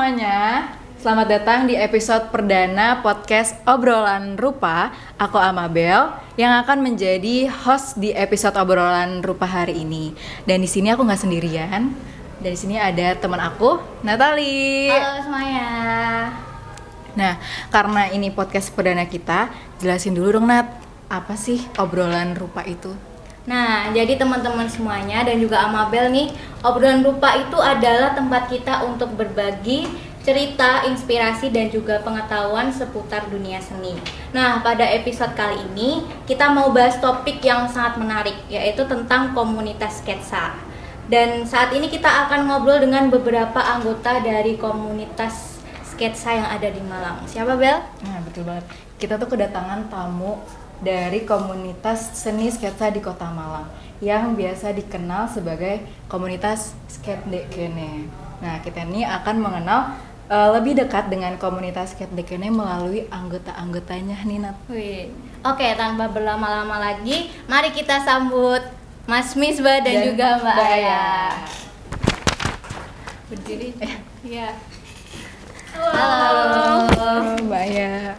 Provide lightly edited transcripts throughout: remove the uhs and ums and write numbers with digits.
semuanya, selamat datang di episode perdana podcast Obrolan Rupa. Aku Amabel yang akan menjadi host di episode Obrolan Rupa hari ini. Dan di sini aku nggak sendirian. Dan di sini ada teman aku, Natali. Halo semuanya. Nah, karena ini podcast perdana kita, jelasin dulu dong Nat, apa sih Obrolan Rupa itu? Nah, jadi teman-teman semuanya dan juga Amabel nih, Obrolan Rupa itu adalah tempat kita untuk berbagi cerita, inspirasi, dan juga pengetahuan seputar dunia seni. Nah, pada episode kali ini kita mau bahas topik yang sangat menarik, yaitu tentang komunitas sketsa. Dan saat ini kita akan ngobrol dengan beberapa anggota dari komunitas sketsa yang ada di Malang. Siapa, Bel? Nah, betul banget. Kita tuh kedatangan tamu dari komunitas seni sketsa di Kota Malang yang biasa dikenal sebagai komunitas Sketdekene. Nah, kita ini akan mengenal lebih dekat dengan komunitas Sketdekene melalui anggota-anggotanya nih, Nat. Wih. Oke, tanpa berlama-lama lagi, mari kita sambut Mas Misbah dan juga Mbak Aya. Berdiri. Iya. Halo. Mbak Aya.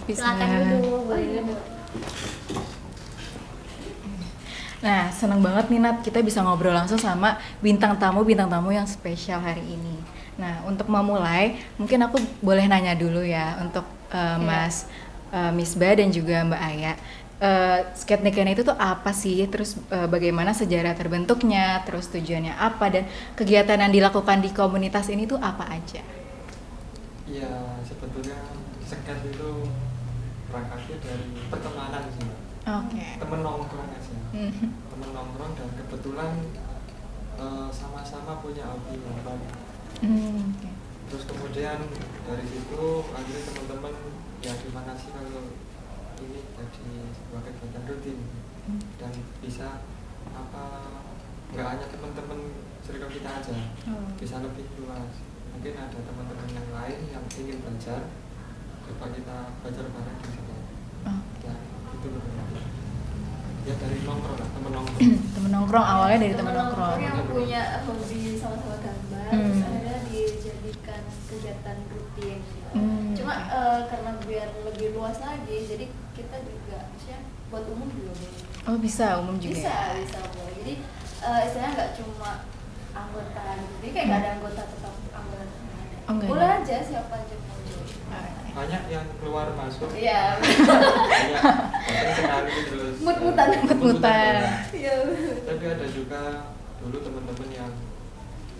Silakan duduk, boleh duduk. Nah, senang banget nih Nat, kita bisa ngobrol langsung sama bintang tamu yang spesial hari ini. Nah, untuk memulai, mungkin aku boleh nanya dulu ya untuk Mas Misbah dan juga Mbak Aya. Sketdekene itu tuh apa sih? Terus bagaimana sejarah terbentuknya? Terus tujuannya apa? Dan kegiatan yang dilakukan di komunitas ini tuh apa aja? Iya, sebetulnya sket itu berangkatnya dari pertemanan sih, Mbak. Oke. Temen nongkrong aja. Temen nongkrong dan kebetulan sama-sama punya hobi gambar. Okay. Terus kemudian dari situ akhirnya teman-teman ya gimana sih kalau ini jadi sebuah kegiatan rutin dan bisa apa nggak hanya teman-teman circle kita aja, bisa lebih luas. Mungkin ada teman-teman yang lain yang ingin belajar, coba kita belajar bareng di situ. Ya itu benar. Ya dari nongkrong lah, temen nongkrong. Temen nongkrong, awalnya dari temen nongkrong. yang punya hobi sama-sama gambar, terus akhirnya dijadikan kegiatan rutin. Cuma karena biar lebih luas lagi, jadi kita juga buat umum juga boleh. Oh, bisa umum juga. Bisa boleh. Jadi istilahnya nggak cuma anggota, jadi kayak nggak ada anggota tetap anggota. Boleh aja siapa aja mau join. Banyak yang keluar masuk. Iya. Banyak sekali terus. Mut-mutan. Iya. Tapi ada juga dulu teman-teman yang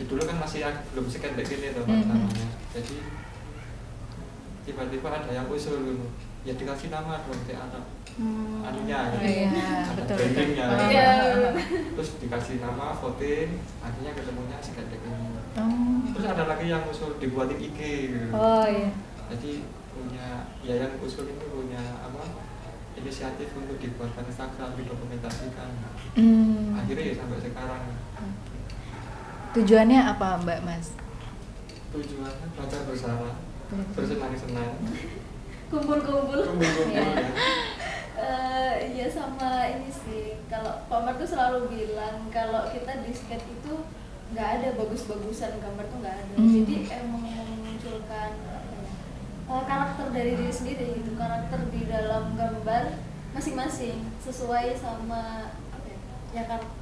dulu kan masih belum Sketdekene tuh namanya. Jadi tiba-tiba ada yang usul gitu. Ya dikasih nama dong kayak anak anunya gitu. Iya, ada betul. brandingnya. Iya. Terus dikasih nama, voting, akhirnya ketemunya Sketdekene. Terus ada lagi yang usul dibuatin IG gitu. Oh iya. Jadi punya ya yang usul itu punya apa inisiatif untuk dibuatkan Instagram, didokumentasikan. Akhirnya ya sampai sekarang. Tujuannya apa Mbak Mas? Tujuannya belajar bersama, bersenang-senang, Kumpul-kumpul. kumpul-kumpul ya. Iya sama ini sih, kalau Pak Mar tuh selalu bilang kalau kita di skate itu nggak ada bagus-bagusan, gambar tuh nggak ada. Jadi emang memunculkan karakter dari diri sendiri gitu, karakter di dalam gambar masing-masing sesuai sama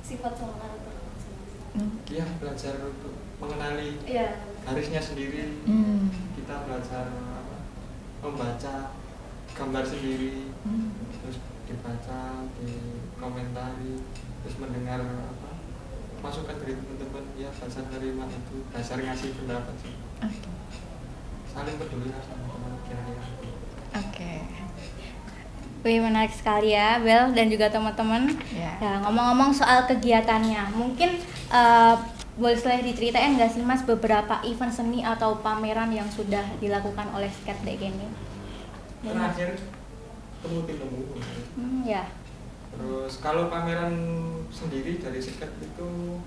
sifat sama karakter masing-masing. Iya, belajar untuk mengenali Iya. garisnya sendiri. Kita belajar apa, membaca gambar sendiri, terus dibaca, dikomentari, terus mendengar apa masukan dari teman-teman, ya belajar menerima itu, belajar ngasih pendapat sih. Saling peduli lah sama teman kira-kira. Oke. Wih, menarik sekali ya, Bel dan juga teman-teman. Ya. Ya, ngomong-ngomong soal kegiatannya, mungkin boleh diceritain nggak sih Mas beberapa event seni atau pameran yang sudah dilakukan oleh Sketdekene? Terakhir temu. Ya. Terus kalau pameran sendiri dari Sket itu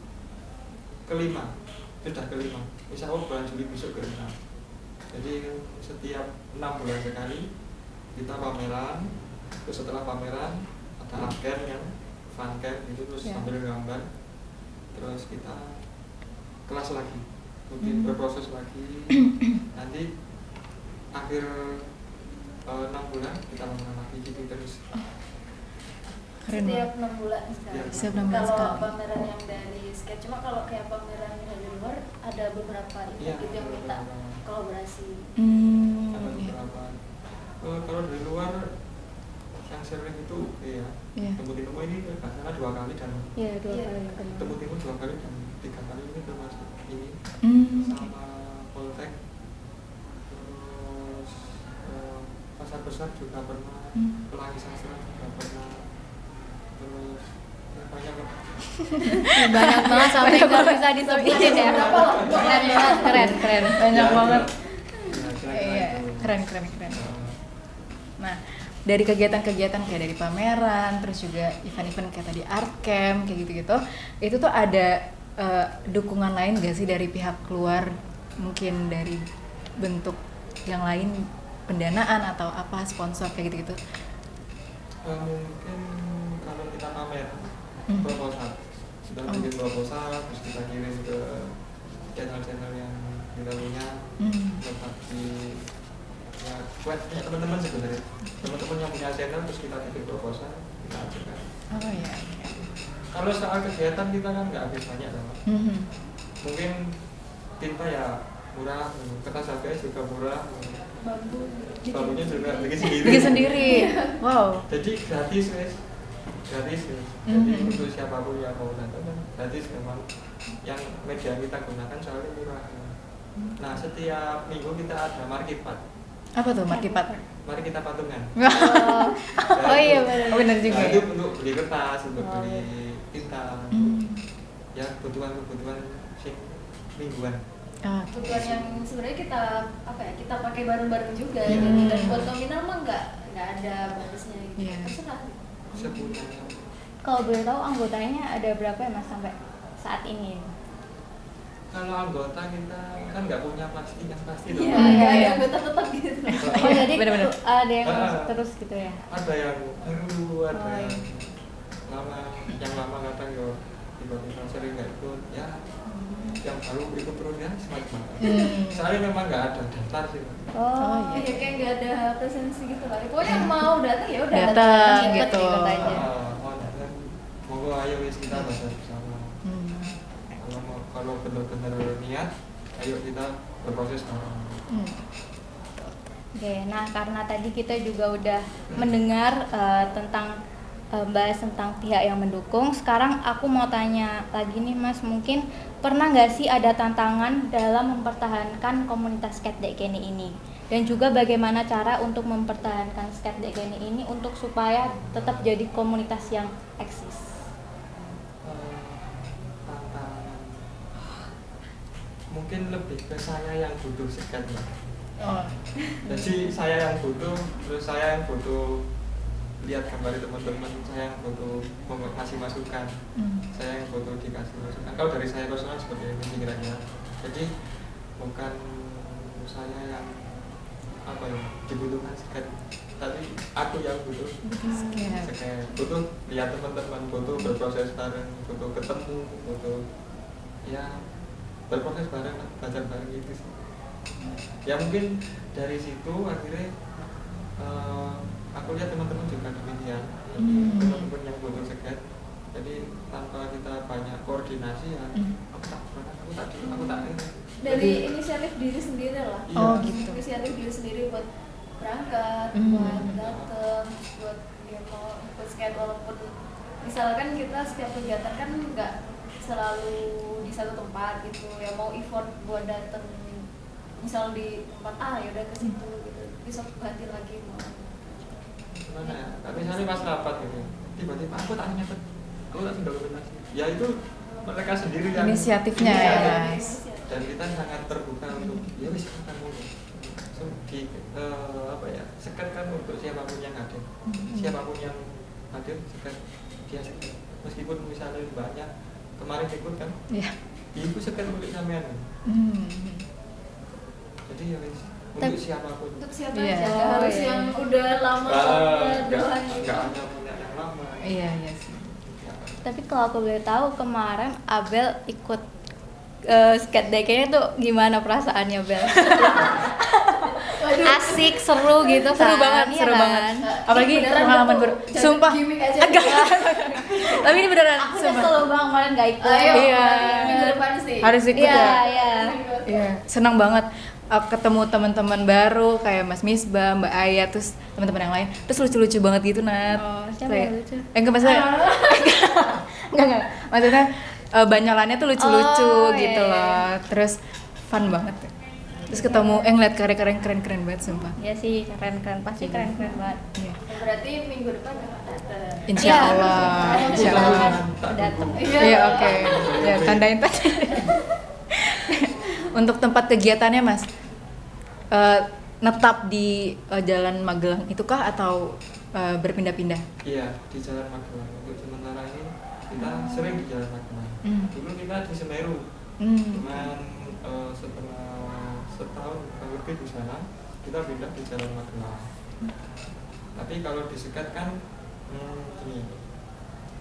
kelima, sudah kelima. Insya Allah bulan Juli besok ke-6. Jadi setiap 6 bulan sekali kita pameran. Terus setelah pameran ada art camp yang fun camp gitu, terus sambil gambar. Terus kita kelas lagi rutin berproses lagi. Nanti akhir 6 bulan kita lakukan lagi gitu terus. Keren Setiap banget. 6 bulan sekali. Setiap 6 bulan Kalau sekali. pameran yang dari skate, cuma kalau kayak pameran dari luar ada beberapa Iya, event gitu yang minta beberapa. kolaborasi. Ada Iya. beberapa. Kalau dari luar yang sering itu Iya. temu timu ini karena 2 kali dan Iya, 2 Iya. kali kemarin. temu timu 2 kali dan 3 kali ini termasuk ini sama Poltek, terus pasar besar juga pernah, Pelangi Sastra juga pernah, terus ya banyak lah. Banyak banget sampai nggak bisa disebutin ya. Keren, keren. Banyak Ya, banget. ya, kira-kira Iya, itu. keren. Nah, dari kegiatan-kegiatan kayak dari pameran, terus juga event-event kayak tadi art camp kayak gitu-gitu, itu tuh ada dukungan lain gak sih dari pihak luar, mungkin dari bentuk yang lain, pendanaan atau apa, sponsor kayak gitu-gitu? Mungkin kalau kita pamer proposal, kita Oh. bikin proposal terus kita kirim ke channel-channel yang kita punya, tetap di ya webnya teman-teman sebenarnya, teman-teman yang punya channel terus kita bikin proposal, kita ajukan. Oh iya. Kalau soal kegiatan kita kan nggak habis banyak loh. Mungkin tinta ya murah, kertas HVS juga murah, Bambu. bambunya juga bikin sendiri. Bikin sendiri. Wow. Jadi gratis guys, gratis guys. Jadi untuk siapapun yang mau datang kan gratis memang. Yang media kita gunakan soalnya murah. Nah setiap minggu kita ada markipat. Apa tuh markipat? Mari kita patungan. Oh iya, benar. Oh, benar juga Nah, ya. itu untuk beli kertas, untuk Oh, beli tinta, ya kebutuhan sing mingguan. Ah, Kebutuhan yang sebenarnya kita apa ya, kita pakai bareng-bareng juga Iya. gitu. Dan buat nominal mah nggak ada batasnya gitu. Iya. Terserah. Sebulan. Kalau boleh tahu anggotanya ada berapa ya Mas sampai saat ini? Kalau anggota kita kan nggak punya pasti yang pasti Iya, loh. nggak Iya. ada anggota tetap gitu. Oh jadi Bener-bener. ada yang Ah. terus gitu ya? Ada yang baru, ada Oh, yang iya. lama, yang lama kadang yo tiba-tiba sering nggak ikut, ya yang baru ikut terus ya semacam. Soalnya memang nggak ada daftar sih. Pak. Oh, iya. Iya, kayak nggak ada presensi gitu lah. Pokoknya yang mau datang ya udah Datang Cepet gitu. ikut aja. Oh, datang. Monggo ayo wis kita baca bersama. Kalau benar-benar niat, ayo kita berproses bareng. Oke, nah karena tadi kita juga udah mendengar tentang bahas tentang pihak yang mendukung. Sekarang aku mau tanya lagi nih Mas, mungkin pernah nggak sih ada tantangan dalam mempertahankan komunitas skate Dekeni ini? Dan juga bagaimana cara untuk mempertahankan skate Dekeni ini untuk supaya tetap jadi komunitas yang eksis? Tantangan mungkin lebih ke saya yang butuh sekat, Mbak. Oh. Jadi saya yang butuh, terus saya yang butuh lihat gambar teman-teman, saya yang butuh ngasih masukan, saya yang butuh dikasih masukan. Kalau dari saya personal seperti ini pikirannya. Jadi bukan saya yang apa ya dibutuhkan sekat, tapi aku yang butuh sekat, butuh lihat teman-teman, butuh berproses bareng, butuh ketemu, butuh ya berproses bareng, belajar bareng gitu sih. Ya mungkin dari situ akhirnya aku lihat teman-teman juga demikian, teman-teman yang butuh sekat. Jadi tanpa kita banyak koordinasi ya, aku tak dari inisiatif diri sendiri lah. Iya. Oh, gitu. Inisiatif diri sendiri buat berangkat, buat dateng, buat ya mau ikut skate, walaupun misalkan kita setiap kegiatan kan nggak selalu di satu tempat gitu. Ya mau effort buat dateng, misal di tempat A ya udah ke situ gitu. Besok ganti lagi mau. Gimana ya? Tapi misalnya pas rapat gitu, tiba-tiba aku tak nyepet, aku tak dokumentasi. Ya itu mereka sendiri yang Inisiatifnya ya, Iya. Mas. Dan kita sangat terbuka untuk ya wis kita mulai. So, apa ya? Sekat kan untuk siapapun yang hadir. Siapapun yang hadir sekat dia sekat. Meskipun misalnya banyak kemarin ikut kan, Iya. itu sekat milik sampean. Jadi ya wis untuk siapapun. Untuk siapa Iya. aja, nggak harus Oh, iya. yang udah lama doang gitu. Enggak hanya punya yang lama. Iya sih. Tapi kalau aku boleh tahu kemarin Abel ikut skate day-nya tuh gimana perasaannya, Bel? Asik, seru gitu kan? Seru banget, Iya seru kan? banget. Apalagi Beneran pengalaman tuh, baru. jangan Sumpah. gimmick aja. Enggak. Tapi ini beneran, Aku sumpah. nyesel banget kemarin gak ikut. Ayo, Iya. berarti minggu depan sih. Harus ikut Iya, ya. iya. Iya, senang banget. Ketemu teman-teman baru kayak Mas Misbah, Mbak Aya, terus teman-teman yang lain. Terus lucu-lucu banget gitu, Nat. Oh, siapa Kayak- yang lucu? enggak maksudnya. Enggak. Maksudnya banyolannya tuh lucu-lucu Oh, iya, gitu iya. loh. Terus fun banget. Terus ketemu ngeliat karya-karya yang keren-keren banget sumpah. Ya sih, keren-keren, pasti keren-keren banget. Iya. Berarti minggu depan datang. Insya Iya. Allah. Insya Allah. Datang. Iya, oke. Ya, tandain tadi. Untuk tempat kegiatannya, Mas, netap di Jalan Magelang itukah atau berpindah-pindah? Iya, di Jalan Magelang. Untuk sementara ini kita sering di Jalan Magelang. Dulu kita di Semeru, cuman setelah setahun kurang lebih di sana, kita pindah di Jalan Magelang. Tapi kalau disekat kan gini,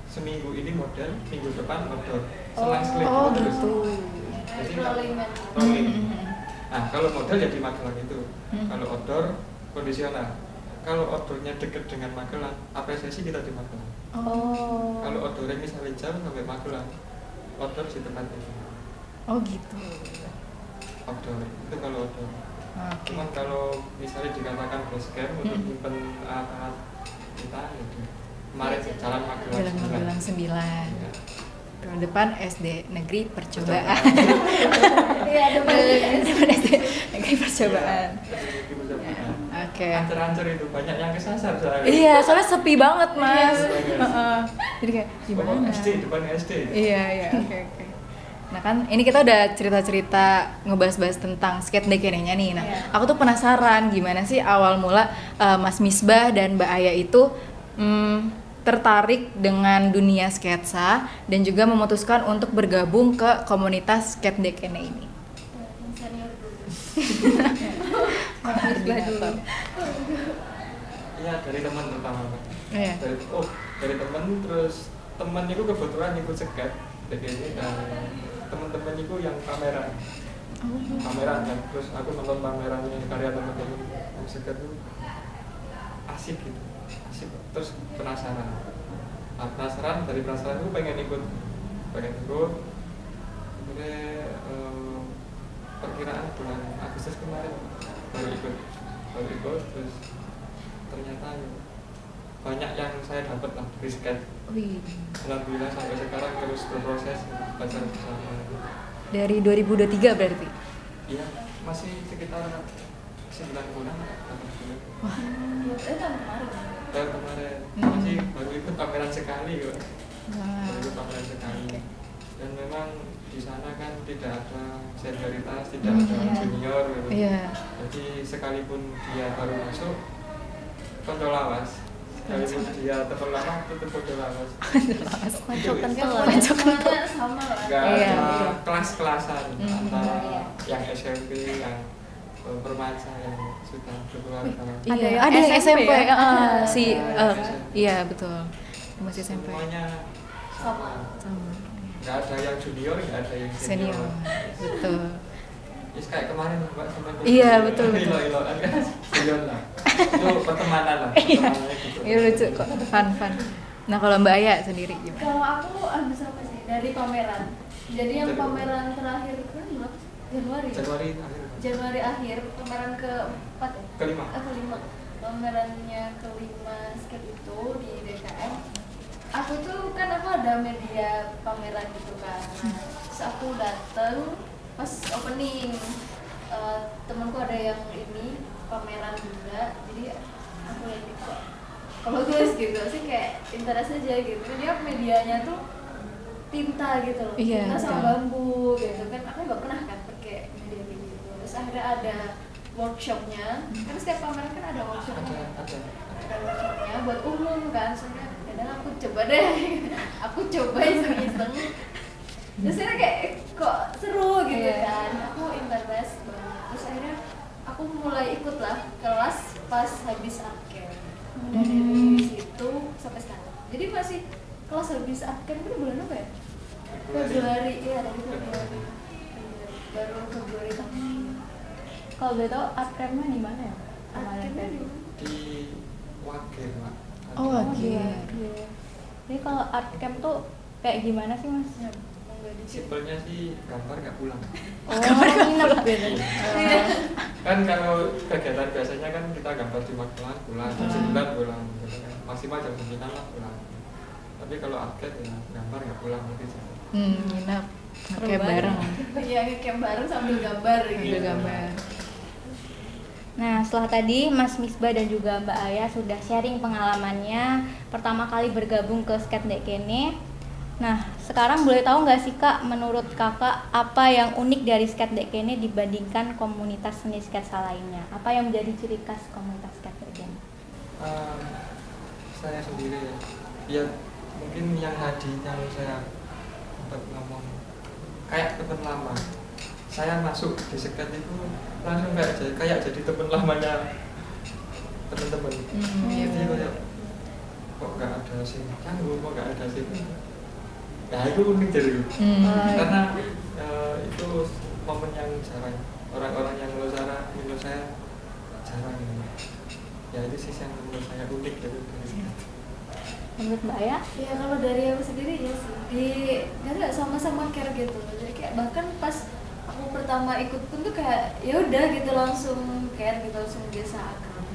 seminggu ini model, minggu depan outdoor, selang-seling Oh, terus. gitu. Jadi Rollingan. rolling. Nah, kalau model ya di Magelang itu. Kalau outdoor kondisional. Kalau outdoornya dekat dengan Magelang, apresiasi kita di Magelang. Oh. Kalau outdoornya misalnya jauh sampai Magelang, outdoor di tempat itu. Oh, gitu. Outdoor itu kalau outdoor. Oke. Cuman kalau misalnya dikatakan base camp untuk nyimpen alat-alat kita itu kemarin Jalan Magelang. Jalan 9. Magelang 9. Ya. Tahun depan SD Negeri Percobaan. Iya, ada banyak. Depan SD Negeri Percobaan. Di percobaan. Oke. Ancer-ancer itu banyak yang kesasar soalnya. Iya, soalnya sepi banget, Mas. Iya. Heeh. Jadi kayak Oh, gimana? SD, depan SD. Iya, oke. Nah kan ini kita udah cerita-cerita ngebahas-bahas tentang skate day-nya nih. Nah, aku tuh penasaran gimana sih awal mula Mas Misbah dan Mbak Aya itu tertarik dengan dunia sketsa dan juga memutuskan untuk bergabung ke komunitas skate day-nya ini. Yang senior dulu. Koordinator. Iya, dari teman pertama, Pak. Iya. Dari teman, terus teman itu kebetulan ikut skate ini, dan teman-teman itu yang pameran kan, terus aku nonton pamerannya karya teman-teman yang skate itu asik gitu, asik, terus penasaran. Nah, dari penasaran aku pengen ikut. Kemudian perkiraan bulan Agustus kemarin baru ikut, terus ternyata banyak yang saya dapat lah dari skate. Wih. Alhamdulillah sampai sekarang terus berproses belajar bersama. Dari 2023 berarti. Iya, masih sekitar 9 bulan, 8 bulan. Tahun kemarin. Tahun kemarin masih baru ikut pameran sekali kok. Baru ikut pameran sekali. Dan memang di sana kan tidak ada senioritas, tidak ada junior gitu. Iya. Jadi sekalipun dia baru masuk, kontrol lawas. Sekalipun dia teman lama, tetap kontrol lawas. Kocok kental. Semuanya sama lah. Nggak Iya, ada betul. kelas-kelasan antara Iya. yang SMP, yang permasa, yang sudah berkeluarga. Iya, yang ada yang SMP, ya? iya betul. Masih SMP. Semuanya Sama. Sama. nggak ada yang junior, nggak ada yang Senior. senior. Betul. Yes, kayak kemarin Mbak sama Iya, betul, betul. Ilo-iloan kan, senior lah. Itu pertemanan lah, pertemanannya gitu. Iya lucu kok, fun. Nah kalau Mbak Aya sendiri gimana? Kalau aku hampir sama sih dari pameran. Jadi yang Dari pameran terakhir kan berapa sih? Januari. Januari akhir. Januari akhir pameran keempat ya? Kelima. Kelima. Pamerannya kelima skate itu di DKM. Aku tuh kan aku ada media pameran gitu kan. Terus aku dateng pas opening. Temanku ada yang ini pameran juga. Jadi aku lihat kok bagus gitu sih, kayak interest aja gitu. Dia medianya tuh tinta gitu loh, Iya, tinta sama betul. bambu gitu kan. Aku nggak pernah kan pakai media kayak gitu. Terus akhirnya ada workshopnya, kan setiap pameran kan ada workshopnya, ada workshopnya buat umum kan. Soalnya kadang aku coba deh, aku coba iseng-iseng. Terus akhirnya kayak kok seru gitu kan, aku interest banget. Terus akhirnya aku mulai ikut lah kelas pas habis akhir. Dan dari situ sampai sekarang. Jadi masih kelas habis akhir itu bulan apa ya? Februari, iya dari Februari. baru Februari tahun ini. Kalau boleh tahu art campnya di mana ya? Akhirnya di Di Wagir, Pak. Oh, Wagir. Iya. Jadi kalau art camp tuh kayak gimana sih mas? ya, mau nggak di situ. Simpelnya sih gambar nggak pulang. Oh, nginep gitu. Kan kalau kegiatan biasanya kan kita gambar cuma pulang, sebulan pulang, gitu kan. Maksimal jam 9 lah pulang. Tapi kalau atlet ya gambar nggak pulang gitu. Nginep, Seru pakai banget. bareng, Iya, ngecamp bareng sambil gambar ambil gitu. gambar. Nah, setelah tadi Mas Misbah dan juga Mbak Aya sudah sharing pengalamannya pertama kali bergabung ke Skate Dekene. Nah, sekarang boleh tahu nggak sih Kak, menurut Kakak apa yang unik dari Skate Dekene dibandingkan komunitas seni sketsa lainnya? Apa yang menjadi ciri khas komunitas Skate Dekene? Saya sendiri ya mungkin yang tadi yang saya sempat ngomong kayak teman lama. Saya masuk di skate itu langsung kayak jadi teman lamanya teman-teman. Iya. Jadi kayak kok nggak ada sih canggung, kok nggak ada sih. Nah itu unik jadi karena itu momen yang jarang orang-orang yang menurut saya jarang. Ya itu sih yang menurut saya unik dari skate. Menurut Mbak Aya? Ya kalau dari aku sendiri ya sih di nggak sama-sama care gitu. Jadi kayak bahkan pas aku pertama ikut pun tuh kayak ya udah gitu langsung care gitu, langsung biasa akrab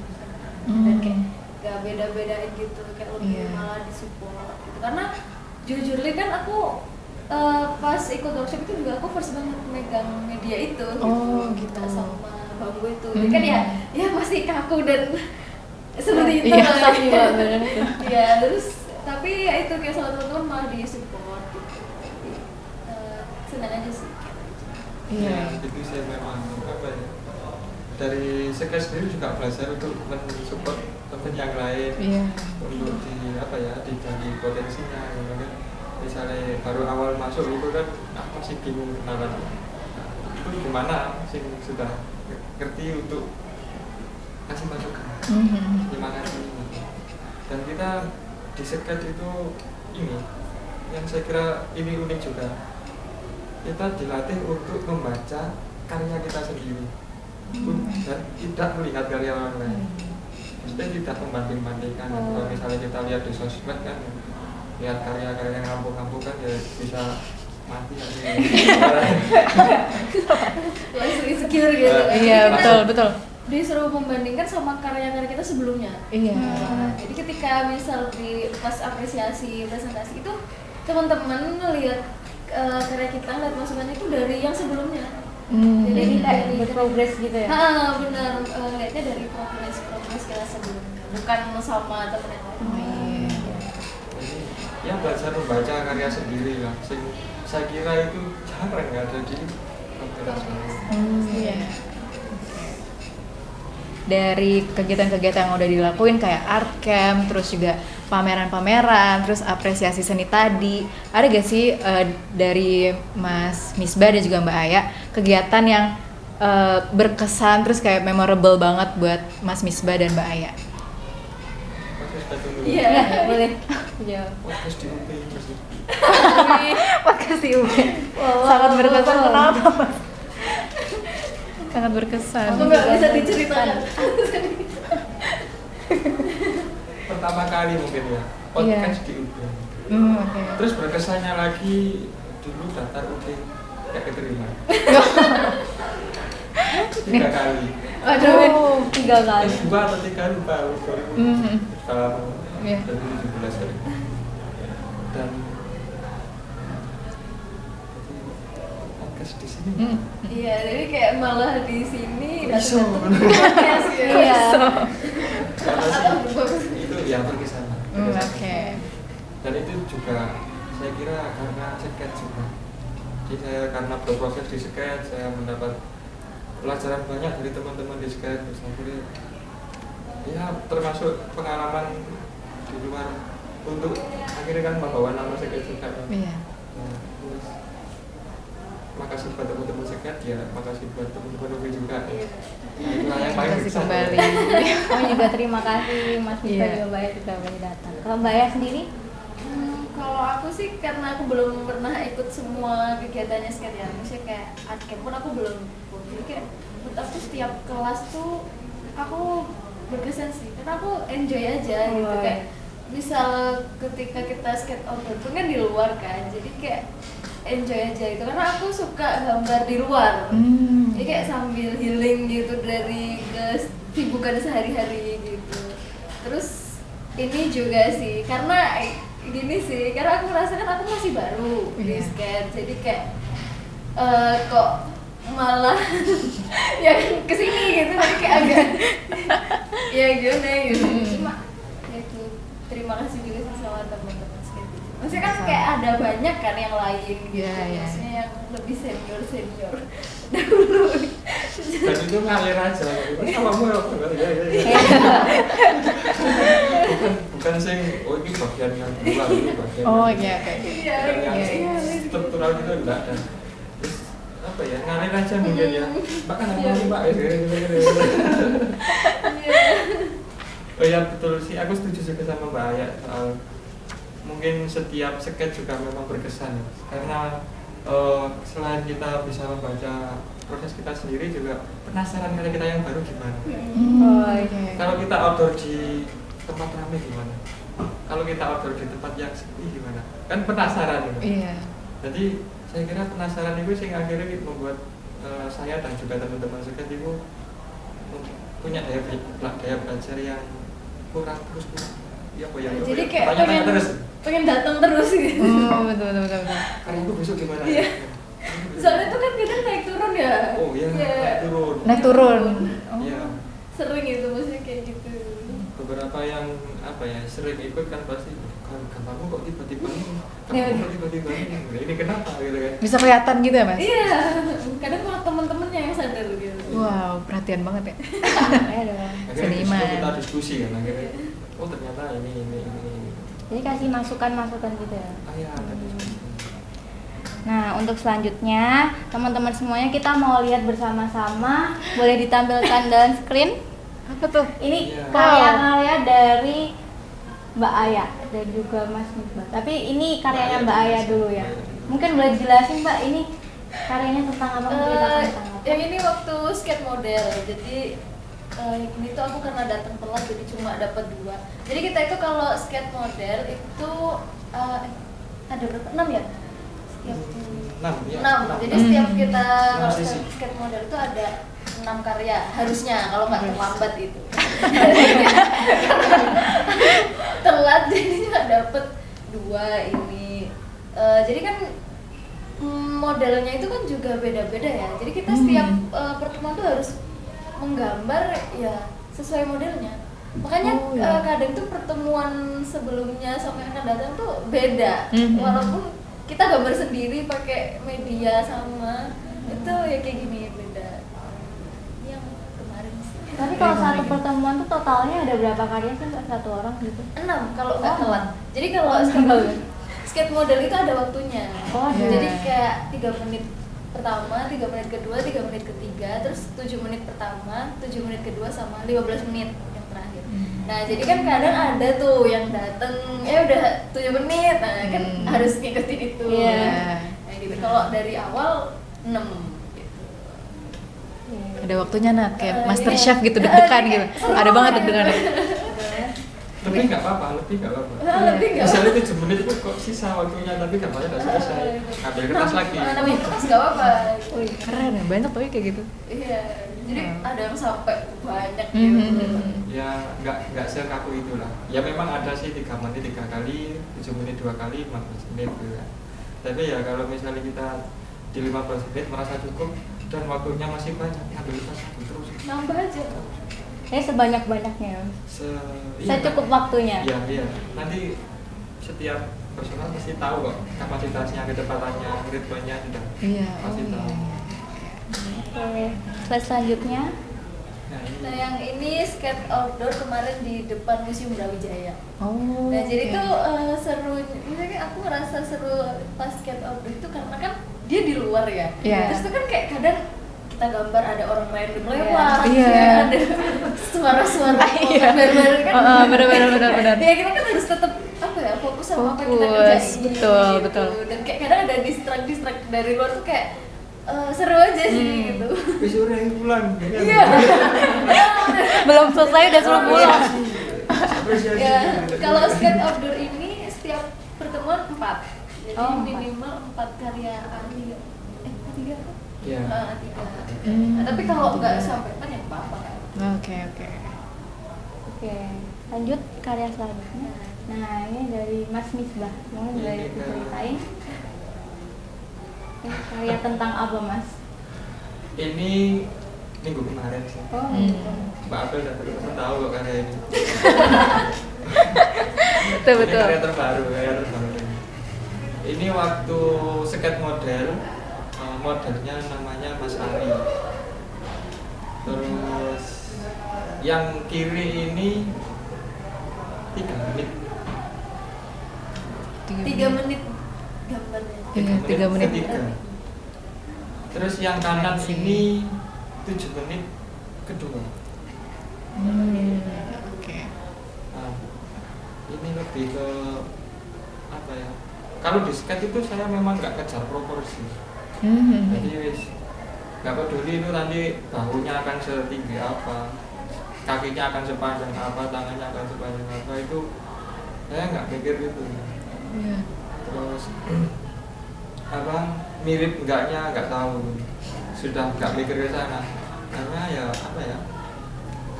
dan kayak gak beda-bedain gitu, kayak lebih Iya. malah disupport gitu. Karena jujur li kan aku pas ikut workshop itu juga aku first banget megang media itu Oh, gitu. sama bambu itu. Jadi kan ya masih kaku dan seperti itu Iya, lah. iya, bener. Iya, terus tapi ya itu kayak sama teman-teman malah di support gitu. Jadi, senang aja sih. Iya. Itu saya memang apa ya, dari skate sendiri juga belajar untuk mensupport teman yang lain, Iya. untuk di apa ya, dibagi potensinya gitu kan. Misalnya baru awal masuk itu kan aku masih bingung kenalan. Nah, itu gimana sih sudah ngerti untuk kasih masukan. Terima kasih. Dan kita di skate itu ini yang saya kira ini unik juga. Kita dilatih untuk membaca karya kita sendiri dan tidak melihat karya orang lain. Maksudnya tidak membanding-bandingkan. Kalau misalnya kita lihat di sosmed kan, lihat karya-karya yang kampung-kampung kan ya bisa mati kan. Langsung insecure gitu kan. Iya, Kita betul. disuruh membandingkan sama karya-karya kita sebelumnya. Iya. Nah, jadi ketika misal di pas apresiasi presentasi itu teman-teman ngelihat karya kita, ngeliat masukannya itu dari yang sebelumnya. Jadi kayak dari berprogres gitu ya? benar, lihatnya dari progres kita sebelumnya, bukan sama teman yang lain. Jadi ya belajar membaca karya sendiri lah. Saya kira itu jarang ada di komunitas ini. Iya. Dari kegiatan-kegiatan yang udah dilakuin kayak art camp, terus juga pameran-pameran, terus apresiasi seni tadi, ada gak sih dari Mas Misbah dan juga Mbak Aya kegiatan yang berkesan terus kayak memorable banget buat Mas Misbah dan Mbak Aya? Iya. Boleh. Iya. Podcast di UP terus. Podcast di UB. Sangat berkesan. Kenapa, Mas? Sangat berkesan. Aku nggak bisa diceritakan. Pertama kali mungkin ya podcast di UP. Oke. Terus berkesannya lagi dulu daftar UP gak keterima. 3 kali. Aduh, 3 kali. S2 atau 3 lupa. Iya. 2017 kali. Dan podcast di sini. Iya, jadi kayak malah di sini Iso. podcast ya. Iya. Karena sih itu yang berkesan. Oke. Dan itu juga saya kira karena skate juga. Jadi saya karena berproses di skate, saya mendapat pelajaran banyak dari teman-teman di skate. Terus akhirnya ya termasuk pengalaman di luar untuk akhirnya kan membawa nama skate juga. Iya. Nah, terus makasih buat teman-teman skate ya, makasih buat teman-teman UB juga. Nah, itulah yang paling Kasih berkesan. kembali. Kami juga terima kasih Mas Misbah Iya. juga Mbak Aya sudah datang. Kalau Mbak Aya sendiri? Kalau aku sih karena aku belum pernah ikut semua kegiatannya skate ya, maksudnya kayak art camp pun aku belum ikut. Jadi kayak menurut aku setiap kelas tuh aku berkesan sih, karena aku enjoy aja gitu. Kayak misal ketika kita skate outdoor pun kan di luar kan, jadi kayak enjoy aja itu, karena aku suka gambar di luar. Jadi kayak sambil healing gitu dari kesibukan sehari-hari gitu. Terus ini juga sih karena gini sih, karena aku ngerasa kan aku masih baru di skate, jadi kayak kok malah yang kesini gitu, jadi kayak agak ya gimana gitu. Cuma ya itu terima kasih juga sih sama teman-teman skate. Maksudnya kan kayak ada banyak kan yang lain gitu, maksudnya yang lebih senior dahulu. Dan itu ngalir aja, samamu ya, bukan sing, oh ini bagian yang dua, ini bagian yang struktural gitu enggak ada. Terus apa ya, ngalir aja mungkin ya, bahkan aku ini Pak oh ya betul sih, aku setuju juga sama Mbak Aya soal mungkin setiap skate juga memang berkesan ya. Karena selain kita bisa membaca proses kita sendiri, juga penasaran karena kita yang baru gimana. Kalau kita outdoor di tempat ramai gimana? Kalau kita outdoor di tempat yang sepi gimana? Kan penasaran gitu. Jadi saya kira penasaran itu sih akhirnya membuat saya dan juga teman-teman skate itu punya daya belajar yang kurang terus. Ya, apa ya? Jadi kayak pengen datang terus gitu. Betul. Karena itu besok gimana? Iya. Soalnya itu kan kadang naik turun ya. Oh iya, Naik turun. Iya. Sering itu maksudnya kayak gitu. Beberapa yang apa ya sering ikut kan pasti kamu kok tiba-tiba ini kenapa gitu kan? Bisa kelihatan gitu ya Mas? Iya. Kadang malah temen-temennya yang sadar gitu. Wow, perhatian banget ya. Akhirnya Seniman. kita diskusi kan akhirnya. Oh ternyata ini. Jadi kasih masukan-masukan gitu ya. Iya. Nah, untuk selanjutnya, teman-teman semuanya kita mau lihat bersama-sama. Boleh ditampilkan dalam screen. Apa tuh? Ini Iya. karya-karya dari Mbak Aya dan juga Mas Misbah. Tapi ini karyanya Mbak Aya dulu ya. Mungkin boleh jelasin Mbak, ini karyanya tentang apa? Menceritakan tentang apa? Yang ini waktu skate model. Jadi ini tuh aku karena datang telat jadi cuma dapat 2. Jadi kita itu kalau skate model itu ada berapa? 6 ya? Setiap 6. Jadi setiap kita kalau skate model itu ada 6 karya harusnya, kalau nggak terlambat itu. Telat jadi nggak dapet 2 ini. Jadi kan modelnya itu kan juga beda-beda ya. Jadi kita setiap pertemuan tuh harus menggambar ya sesuai modelnya. Makanya kadang tuh pertemuan sebelumnya sama yang akan datang tuh beda. Walaupun kita gambar sendiri pakai media sama, itu ya kayak gini beda. Yang kemarin sih. Tapi kalau satu pertemuan tuh totalnya ada berapa karya sih Mbak? Satu orang gitu? 6 kalau nggak telat. Jadi kalau skate model itu ada waktunya. Jadi kayak 3 menit pertama, 3 menit kedua, 3 menit ketiga, terus 7 menit pertama, 7 menit kedua, sama 15 menit yang terakhir. Nah jadi kan kadang ada tuh yang dateng udah 7 menit, nah kan harus ngikutin itu. Nah gitu. Kalau dari awal 6 gitu. Ada waktunya Nat, kayak Master Chef gitu, deg-degan gitu. Ada banget deg-degannya. Lebih nggak apa-apa. Misalnya 7 menit itu kok sisa waktunya, tapi gambarnya nggak selesai. Ambil kertas lagi. Namanya kertas nggak apa-apa. Keren ya, banyak tapi kayak gitu. Iya. Jadi ada yang sampai banyak gitu. Ya nggak sekaku itulah. Ya memang ada sih 3 menit 3 kali, 7 menit 2 kali, 15 menit gitu kan. Tapi ya kalau misalnya kita di 15 menit merasa cukup dan waktunya masih banyak, ya ambil kertas lagi terus. Nambah aja. Sebanyak-banyaknya. Iya, Secukup waktunya. Iya. Nanti setiap personal pasti tahu kok kapasitasnya, kecepatannya, ritmenya sudah pasti tahu. Oke. Slide selanjutnya. Nah yang ini skate outdoor kemarin di depan Museum Brawijaya. Oh. Nah jadi tuh seru, misalnya aku ngerasa seru pas skate outdoor itu karena kan dia di luar ya. Terus tuh kan kayak kadang kita gambar ada orang random lewat, ada suara-suara barbar kan. Benar. Ya kita kan harus tetap fokus sama apa yang kita Fokus, kerjain betul, gitu. betul. Dan kayak kadang ada distract dari luar tuh kayak seru aja sih gitu. Besok udah pulang. Iya. Belum selesai udah suruh pulang. Apresiasi. Ya, kalau skate outdoor ini setiap pertemuan 4. Jadi Oh, 4. minimal 4 karya ahli. 3 apa? Iya. 3. Hmm. Nah, tapi kalau nggak sampai 4 ya apa-apa kan. Oke. Oke, lanjut karya selanjutnya. Nah, ini dari Mas Misbah. Mungkin dari Ini diceritain. Ini karya tentang apa, Mas? Ini minggu kemarin sih. Oh, Hmm. Mbak Abel dan teman-teman tahu kok karya ini. Betul. Ini karya terbaru ini. Ini waktu skate model, modelnya namanya Mas Ari. Terus yang kiri ini 3 menit. 3 menit gambarnya. Iya, 3 menit. ketiga. Terus yang kanan ini 7 menit kedua. Oke. Nah, ini lebih ke apa ya? Kalau di skate itu saya memang nggak kejar proporsi. Jadi wis nggak peduli itu nanti bahunya akan setinggi apa, kakinya akan sepanjang apa, tangannya akan sepanjang apa, itu saya nggak mikir itu. Iya. Terus apa mirip enggaknya nggak tahu, sudah nggak mikir ke sana karena ya apa ya,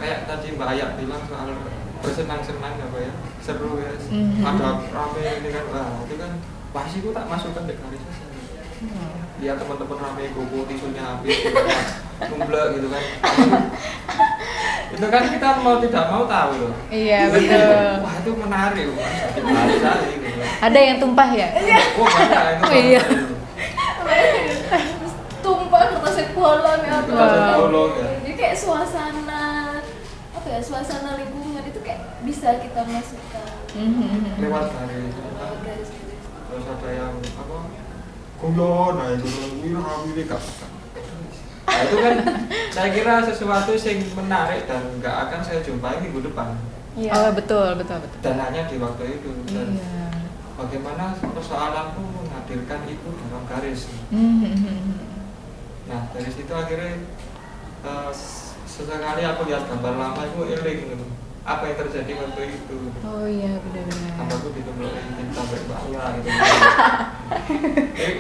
kayak tadi Mbak Ayak bilang soal bersenang-senang apa ya, seru ya, ada rame ini kan, wah itu kan pasti aku tak masukkan di garis saya. Lihat teman-teman rame gogo tisunya habis gitu kan, numblek gitu kan. Itu kan kita mau tidak mau tahu loh. Iya, Jadi, betul. wah itu menarik loh, dibalik saya gitu. Ada yang tumpah ya? Oh banyak itu. Oh, iya. Terus tumpah kertasnya bolong ya apa. Kertasnya bolong, ya. Jadi kayak suasana lingkungan itu kayak bisa kita masukkan Lewat garis. lewat garis. Terus ada yang apa? Guyon, nah itu ini gak. Nah itu kan saya kira sesuatu yang menarik dan nggak akan saya jumpai minggu depan. Iya. Oh, betul. Dan hanya di waktu itu. Dan Iya. bagaimana persoalanku menghadirkan itu dalam garis. Nah dari situ akhirnya sesekali aku lihat gambar lama itu eling gitu. Apa yang terjadi waktu itu? Oh iya, benar-benar. Tambahku ditumbuhin sampai bawah gitu.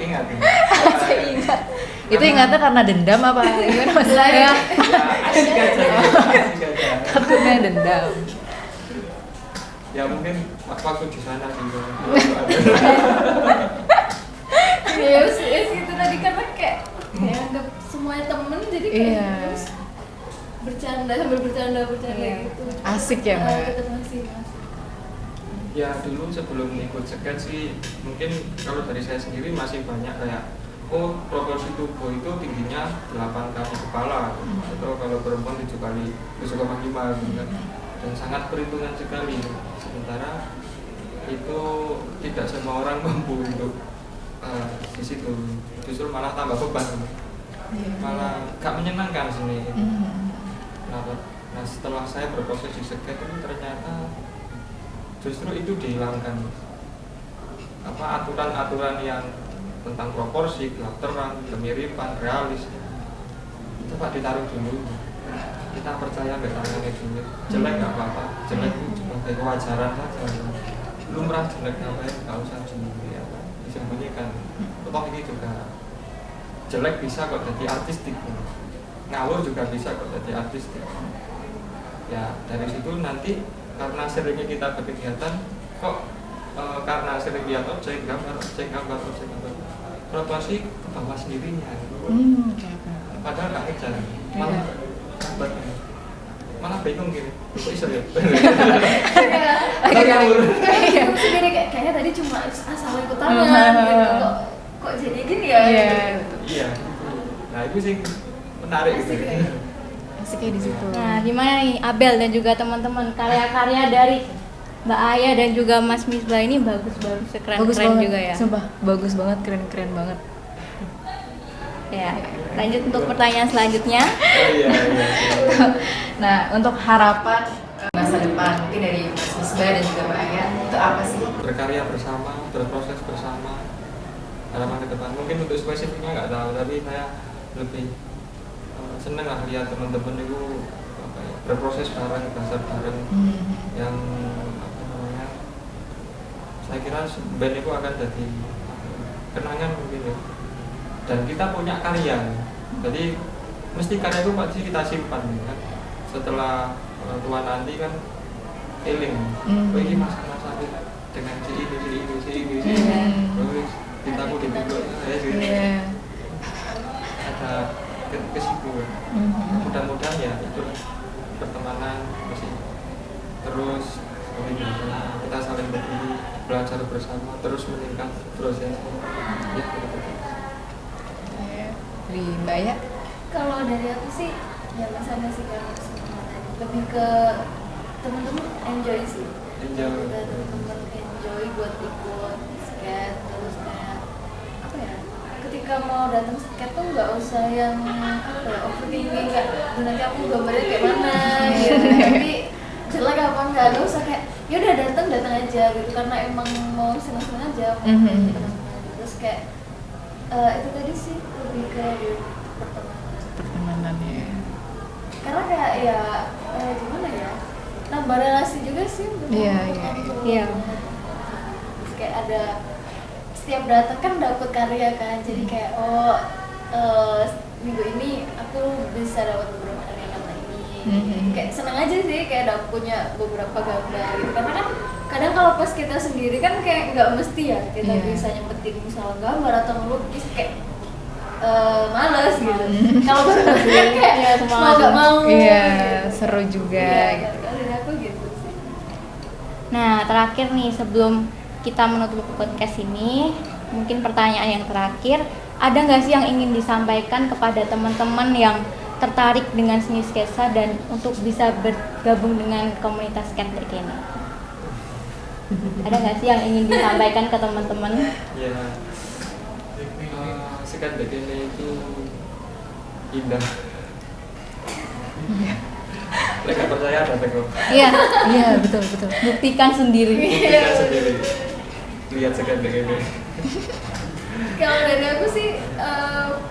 Ingat ini. Ingat. Itu ingatnya karena dendam apa gimana Mas? Ya, Ya, asik aja. Asik aja. takutnya dendam. Ya mungkin waktu di sana gitu. Ya gitu tadi karena kayak anggap semuanya temen jadi kayak Iya. terus sambil bercanda Iya. gitu. Asik ya, Mbak? Tetap masih. Ya dulu sebelum ikut skate sih mungkin kalau dari saya sendiri masih banyak kayak proporsi tubuh itu tingginya 8 kali kepala atau kalau perempuan 7 kali 7,5 gitu kan, dan sangat perhitungan sekali. Sementara itu tidak semua orang mampu untuk di situ, justru malah tambah beban, malah gak menyenangkan sini. Nah setelah saya berproses di skate itu ternyata justru itu dihilangkan aturan-aturan yang tentang proporsi, kelakteran, kemiripan, realis itu Pak ditaruh dulu. Kita percaya nggak tangannya dulu. Jelek nggak apa-apa, jelek itu sebagai kewajaran saja. Lumrah jelek apa ya nggak usah disembunyikan. Toh ini juga jelek bisa kok jadi artistik, ngawur juga bisa kok jadi artistik. Ya dari situ nanti karena seringnya kita berkegiatan kok karena sering lihat objek gambar proporsi ke bawah sendirinya padahal nggak ngejar malah gambar malah bingung gini kok bisa ya Aku sendiri kayaknya tadi cuma asal ikut tangan gitu. Kok jadi gini ya? iya nah itu sih menarik Asik gitu. ya. Asiknya di situ. Nah, gimana nih Abel dan juga teman-teman karya-karya dari Mbak Aya dan juga Mas Misbah ini bagus keren Bagus keren banget juga ya. Sumpah, bagus banget, keren banget. Ya, lanjut untuk pertanyaan selanjutnya. Iya. Nah, untuk harapan masa depan mungkin dari Mas Misbah dan juga Mbak Aya itu apa sih? berkarya bersama, berproses bersama harapan ke depan. Mungkin untuk spesifiknya nggak tahu, tapi saya lebih seneng lah lihat teman-teman itu apa ya, berproses bareng, belajar bareng, yang apa namanya, saya kira band itu akan jadi kenangan mungkin ya. Dan kita punya karya, jadi mesti karya itu pasti kita simpan kan. Setelah tua nanti kan feeling, oh ini masa-masa aku dengan si ini, terus cintaku di tidur, ya gitu. Ada kesibukan. Mudah-mudahan ya itu pertemanan masih terus kita saling berdiri, belajar bersama, terus meningkat prosesnya. Ya, gitu. Dari Mbak ya? Kalau dari aku sih ya sama sih kan lebih ke teman-teman enjoy sih. Enjoy. Teman-teman enjoy buat ikut skate, terus kayak apa ya? Ketika mau datang skate tuh nggak usah yang apa ya, overthinking kayak nanti aku gambarnya kayak mana gitu. Tapi jelek apa nggak usah kayak ya udah datang aja gitu, karena emang mau senang-senang aja. Terus kayak itu tadi sih lebih ke Pertemanan ya. karena kayak ya gimana ya, nambah relasi juga sih. Iya. Terus kayak ada setiap datang kan dapat karya kan, jadi kayak minggu ini aku bisa dapat beberapa karya karena ini. Kayak seneng aja sih kayak dapat punya beberapa gambar gitu, karena kan kadang kalau pas kita sendiri kan kayak nggak mesti ya kita bisa nyempetin misalnya gambar atau melukis, kayak males gitu. Kalau bareng kan kayak mau nggak mau. Iya, seru juga. Iya, kalau dari aku gitu sih. Nah, terakhir nih sebelum kita menutup podcast ini, mungkin pertanyaan yang terakhir, ada nggak sih yang ingin disampaikan kepada teman-teman yang tertarik dengan seni sketsa dan untuk bisa bergabung dengan komunitas skate ini? Ada nggak sih yang ingin disampaikan ke teman-teman? Ya, skate begini itu indah. Mereka percaya ada teko. Iya, Iya, betul. buktikan sendiri. Buktikan sendiri. Lihat skate begini. Kalau dari aku sih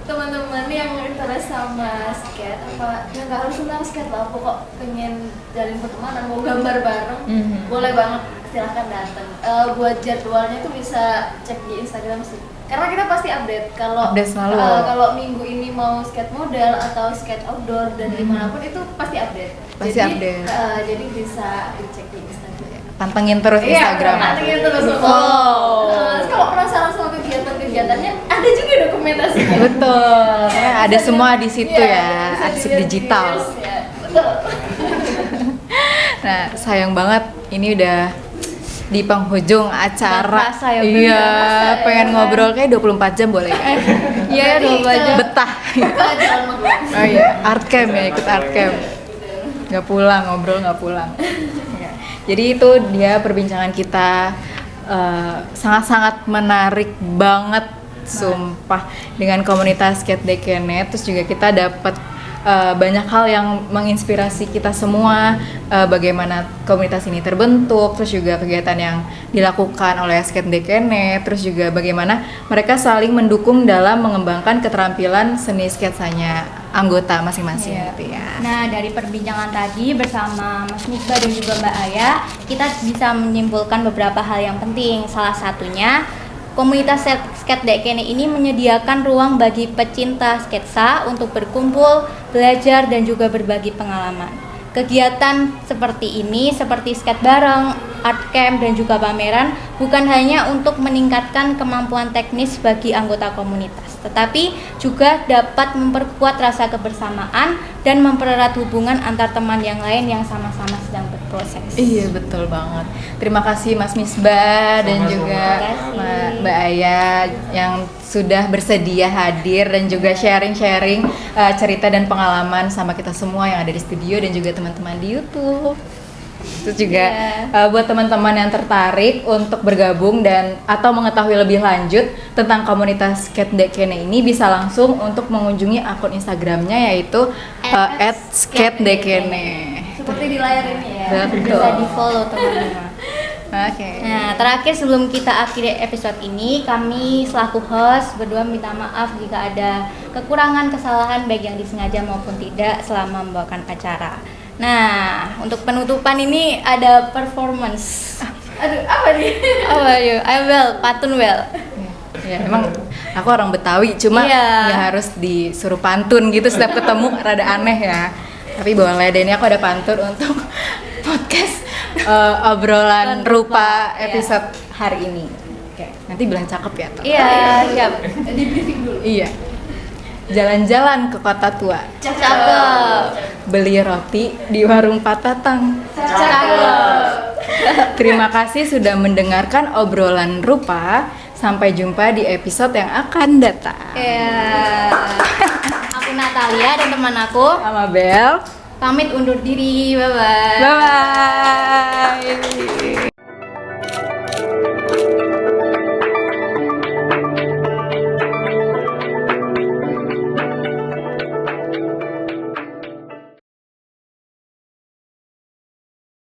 teman-teman yang interest sama skate, apa ya nggak harus tentang skate lah, pokok pengen jalin pertemanan, mau gambar bareng, boleh banget, silahkan datang. Buat jadwalnya tuh bisa cek di Instagram sih, karena kita pasti update kalau Update selalu. kalau minggu ini mau skate model atau skate outdoor dan dimanapun itu pasti update. Pasti jadi, update. Jadi bisa dicek di Instagram. Pantengin terus Instagram. Pantengin terus. Terus kalau penasaran sama kegiatan-kegiatannya, ada juga dokumentasinya. Betul. Ya, ada Bisa semua dilihat- di situ iya, ya, bisa arsip dilihat di digital. reels, ya. Betul. Nah, sayang banget ini udah di penghujung acara. Nggak kerasa ya, Iya, bener. pengen ngobrol kayak 24 jam boleh. Iya, 24 jam. Betah. Pelajaran magang. Oh iya, art camp ya, ikut art camp. Nggak pulang, ngobrol nggak pulang. Ya. Jadi itu dia perbincangan kita, sangat-sangat menarik banget, sumpah, dengan komunitas Skate Dekene. Terus juga kita dapat banyak hal yang menginspirasi kita semua, bagaimana komunitas ini terbentuk, terus juga kegiatan yang dilakukan oleh Skate Dekene, terus juga bagaimana mereka saling mendukung dalam mengembangkan keterampilan seni sketsanya anggota masing-masing gitu ya. Nah, dari perbincangan tadi bersama Mas Misbah dan juga Mbak Aya, kita bisa menyimpulkan beberapa hal yang penting. Salah satunya, komunitas Skate Dekene ini menyediakan ruang bagi pecinta sketsa untuk berkumpul, belajar, dan juga berbagi pengalaman. Kegiatan seperti ini, seperti skate bareng, art camp, dan juga pameran, bukan hanya untuk meningkatkan kemampuan teknis bagi anggota komunitas, tetapi juga dapat memperkuat rasa kebersamaan dan mempererat hubungan antar teman yang lain yang sama-sama sedang berproses. Iya, betul banget. Terima kasih Mas Misbah dan Sama-sama. juga Terima kasih. Mbak Aya yang sudah bersedia hadir dan juga sharing-sharing cerita dan pengalaman sama kita semua yang ada di studio dan juga teman-teman di YouTube. Terus juga buat teman-teman yang tertarik untuk bergabung dan atau mengetahui lebih lanjut tentang komunitas Skate Dekene ini, bisa langsung untuk mengunjungi akun Instagramnya yaitu @skatedekene. Seperti di layar ini ya. Betul. Bisa di follow teman-teman. Oke. Nah, terakhir sebelum kita akhiri episode ini, kami selaku host berdua minta maaf jika ada kekurangan, kesalahan baik yang disengaja maupun tidak selama membawakan acara. Nah, untuk penutupan ini ada performance. Aduh, apa nih? Apa yuk? Pantun well. Ya, emang aku orang Betawi, cuma Iya. nggak harus disuruh pantun gitu setiap ketemu, rada aneh ya. Tapi boleh deh, ini aku ada pantun untuk podcast obrolan rupa episode hari ini. Oke, nanti bilang cakep ya. Toh? Iya, siap. Di briefing dulu. Iya. Jalan-jalan ke kota tua, Cakep. beli roti di warung Patatang. Cakep. Terima kasih sudah mendengarkan obrolan rupa. Sampai jumpa di episode yang akan datang. Ya. Aku Natalia dan teman aku Sama Bel. pamit undur diri. Bye bye. Bye bye.